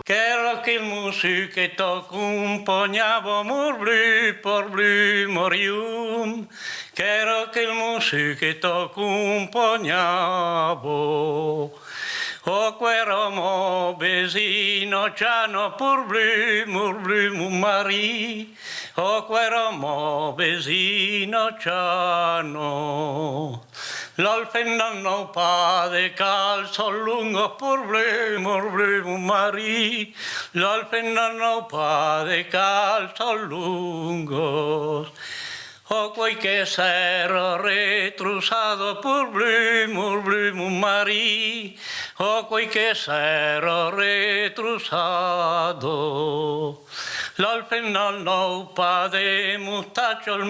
Quero che il musicchetto accompagnavo por blu morium. Quero che il musicchetto accompagnavo. O quero mo besino ciano por blu mari. O quero mo besino ciano. L'alfendan no pa de calzo lungo por blu mari. L'alfendan no pa de calzo lungos. O quei che s'era retrusado por blu mari. O quei che s'era retrusado. L'alfendan no pa de mustaccio al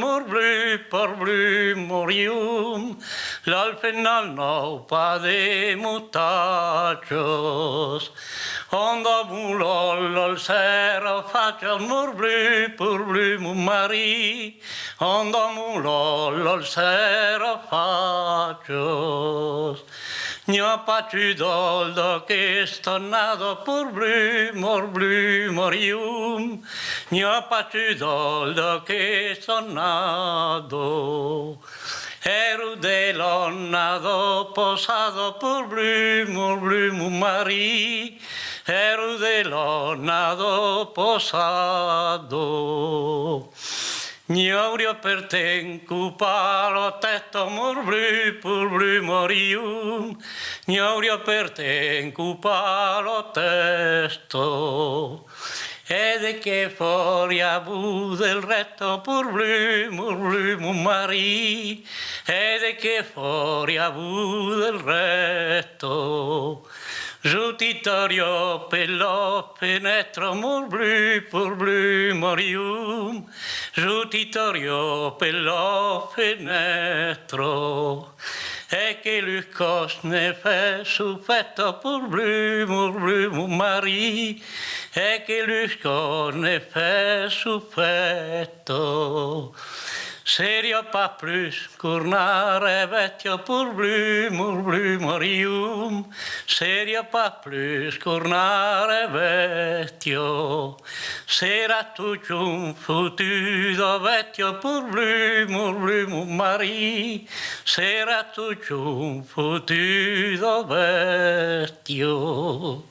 por blu morium. L'alfendan no pa de mustaccios. Onda mulollo il sera faccia al por blu mari. Onda mulollo il sera faccios. Nja paci doldo che sto nato por blu morium. Nja paci doldo che sto nato. Ero dello nato posato por blu mari. Ero dello nato posato. Gnaurio per te incupalo tetto por blu morium. Gnaurio per te incupalo testo. E de che fuori avu del retto por blu mari. E de che fuori avu del retto. Giutitorio pello penetro por blu morium. Giutitorio pello penetro. E che Lucos ne fe su petto por blu mari. E che Lucos ne fe su petto. Serio pas plus curnare vecchio por blu morium. Serio pas plus curnare vecchio. Sera tu un futudo vecchio por blu mari. Sera tu un futudo vecchio.